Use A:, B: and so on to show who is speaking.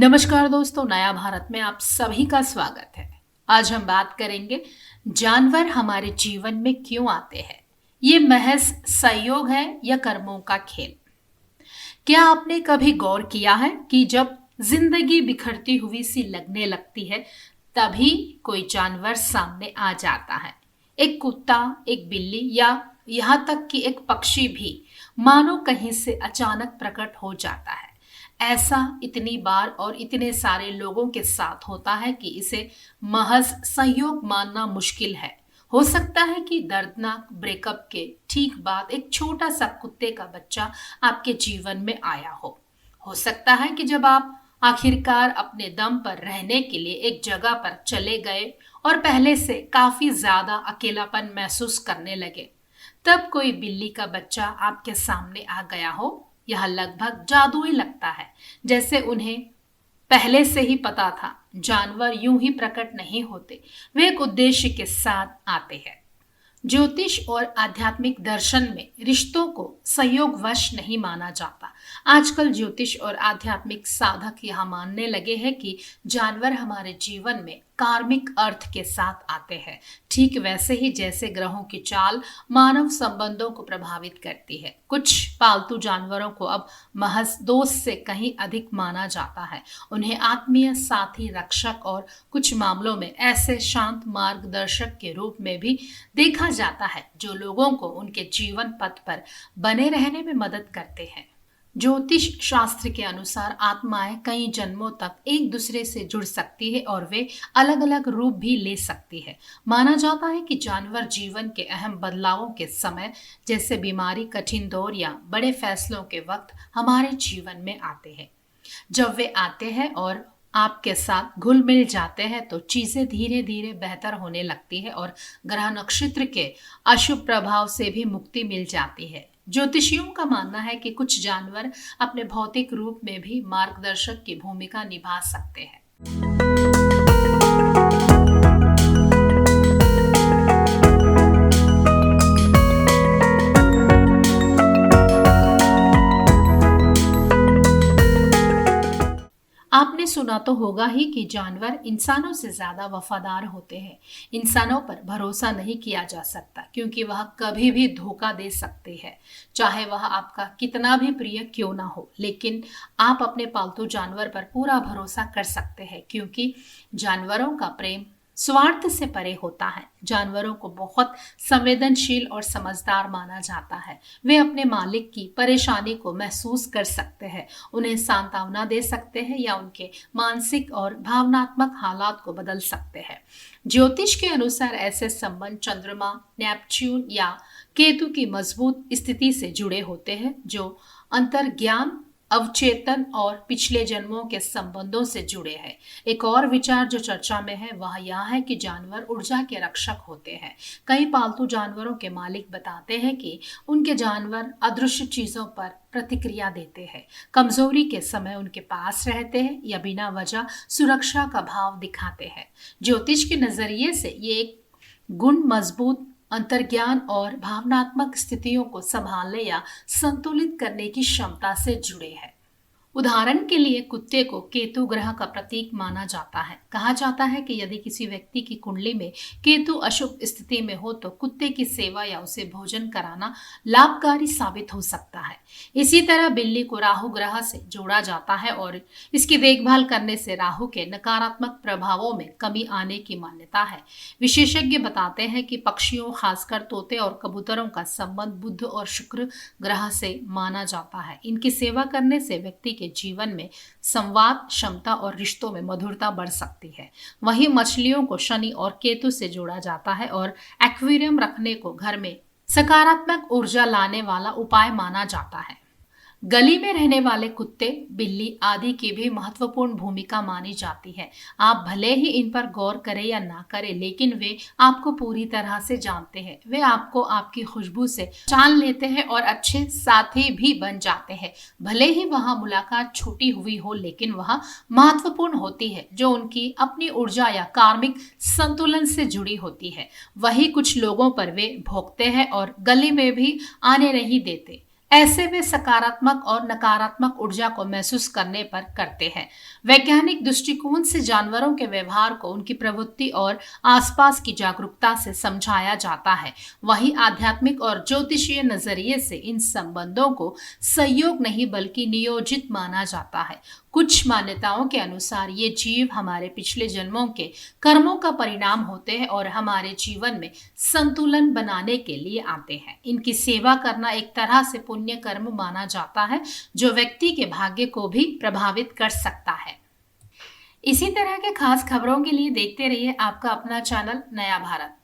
A: नमस्कार दोस्तों, नया भारत में आप सभी का स्वागत है। आज हम बात करेंगे जानवर हमारे जीवन में क्यों आते हैं। ये महज संयोग है या कर्मों का खेल। क्या आपने कभी गौर किया है कि जब जिंदगी बिखरती हुई सी लगने लगती है तभी कोई जानवर सामने आ जाता है। एक कुत्ता, एक बिल्ली या यहाँ तक कि एक पक्षी भी मानो कहीं से अचानक प्रकट हो जाता है। ऐसा इतनी बार और इतने सारे लोगों के साथ होता है कि इसे महज संयोग मानना मुश्किल है। हो सकता है कि दर्दनाक ब्रेकअप के ठीक बाद एक छोटा सा कुत्ते का बच्चा आपके जीवन में आया हो सकता है कि जब आप आखिरकार अपने दम पर रहने के लिए एक जगह पर चले गए और पहले से काफी ज्यादा अकेलापन महसूस करने लगे, तब कोई बिल्ली का बच्चा आपके सामने आ गया हो। यह लगभग जादुई लगता है, जैसे उन्हें पहले से ही पता था। जानवर यूं ही प्रकट नहीं होते, वे एक उद्देश्य के साथ आते हैं। ज्योतिष और आध्यात्मिक दर्शन में रिश्तों को संयोगवश नहीं माना जाता। आजकल ज्योतिष और आध्यात्मिक साधक यह मानने लगे हैं कि जानवर हमारे जीवन में कार्मिक अर्थ के साथ आते हैं, ठीक वैसे ही जैसे ग्रहों की चाल मानव संबंधों को प्रभावित करती है। कुछ पालतू जानवरों को अब महज दोस्त से कहीं अधिक माना जाता है। उन्हें आत्मीय साथी, रक्षक और कुछ मामलों में ऐसे शांत मार्गदर्शक के रूप में भी देखा जाता है जो लोगों को उनके जीवन पथ पर बने रहने में मदद करते हैं। ज्योतिष शास्त्र के अनुसार आत्माएं कई जन्मों तक एक दूसरे से जुड़ सकती है और वे अलग अलग रूप भी ले सकती है। माना जाता है कि जानवर जीवन के अहम बदलावों के समय, जैसे बीमारी, कठिन दौर या बड़े फैसलों के वक्त हमारे जीवन में आते हैं। जब वे आते हैं और आपके साथ घुल मिल जाते हैं तो चीजें धीरे धीरे बेहतर होने लगती है और ग्रह नक्षत्र के अशुभ प्रभाव से भी मुक्ति मिल जाती है। ज्योतिषियों का मानना है कि कुछ जानवर अपने भौतिक रूप में भी मार्गदर्शक की भूमिका निभा सकते हैं। आपने सुना तो होगा ही कि जानवर इंसानों से ज्यादा वफादार होते हैं। इंसानों पर भरोसा नहीं किया जा सकता क्योंकि वह कभी भी धोखा दे सकते हैं, चाहे वह आपका कितना भी प्रिय क्यों ना हो। लेकिन आप अपने पालतू जानवर पर पूरा भरोसा कर सकते हैं क्योंकि जानवरों का प्रेम स्वार्थ से परे होता है। जानवरों को बहुत संवेदनशील और समझदार माना जाता है। वे अपने मालिक की परेशानी को महसूस कर सकते हैं, उन्हें सांत्वना दे सकते हैं या उनके मानसिक और भावनात्मक हालात को बदल सकते हैं। ज्योतिष के अनुसार ऐसे संबंध चंद्रमा, नेपच्यून या केतु की मजबूत स्थिति से जुड़े होते हैं, जो अंतर्ज्ञान, अवचेतन और पिछले जन्मों के संबंधों से जुड़े हैं। एक और विचार जो चर्चा में है वह यह है कि जानवर ऊर्जा के रक्षक होते हैं। कई पालतू जानवरों के मालिक बताते हैं कि उनके जानवर अदृश्य चीजों पर प्रतिक्रिया देते हैं, कमजोरी के समय उनके पास रहते हैं या बिना वजह सुरक्षा का भाव दिखाते हैं। ज्योतिष के नजरिए से ये एक गुण मजबूत अंतर्ज्ञान और भावनात्मक स्थितियों को संभालने या संतुलित करने की क्षमता से जुड़े हैं। उदाहरण के लिए कुत्ते को केतु ग्रह का प्रतीक माना जाता है। कहा जाता है कि यदि किसी व्यक्ति की कुंडली में केतु अशुभ स्थिति में हो तो कुत्ते की सेवा या उसे भोजन कराना लाभकारी साबित हो सकता है। इसी तरह बिल्ली को राहु ग्रह से जोड़ा जाता है और इसकी देखभाल करने से राहु के नकारात्मक प्रभावों में कमी आने की मान्यता है। विशेषज्ञ बताते हैं कि पक्षियों, खासकर तोते और कबूतरों का संबंध बुध और शुक्र ग्रह से माना जाता है। इनकी सेवा करने से व्यक्ति के जीवन में संवाद क्षमता और रिश्तों में मधुरता बढ़ सकती है। वहीं मछलियों को शनि और केतु से जोड़ा जाता है और एक्वेरियम रखने को घर में सकारात्मक ऊर्जा लाने वाला उपाय माना जाता है। गली में रहने वाले कुत्ते, बिल्ली आदि की भी महत्वपूर्ण भूमिका मानी जाती है। आप भले ही इन पर गौर करें या ना करें, लेकिन वे आपको पूरी तरह से जानते हैं। वे आपको आपकी खुशबू से पहचान लेते हैं और अच्छे साथी भी बन जाते हैं। भले ही वहां मुलाकात छूटी हुई हो, लेकिन वह महत्वपूर्ण होती है, जो उनकी अपनी ऊर्जा या कार्मिक संतुलन से जुड़ी होती है। वही कुछ लोगों पर वे भोंकते हैं और गली में भी आने नहीं देते। ऐसे वे सकारात्मक और नकारात्मक ऊर्जा को महसूस करने पर करते हैं। वैज्ञानिक दृष्टिकोण से जानवरों के व्यवहार को उनकी प्रवृत्ति और आसपास की जागरूकता से समझाया जाता है। वहीं आध्यात्मिक और ज्योतिषीय नजरिए से इन संबंधों को संयोग नहीं बल्कि नियोजित माना जाता है। कुछ मान्यताओं के अनुसार ये जीव हमारे पिछले जन्मों के कर्मों का परिणाम होते हैं और हमारे जीवन में संतुलन बनाने के लिए आते हैं। इनकी सेवा करना एक तरह से पुण्य कर्म माना जाता है जो व्यक्ति के भाग्य को भी प्रभावित कर सकता है। इसी तरह के खास खबरों के लिए देखते रहिए आपका अपना चैनल नया भारत।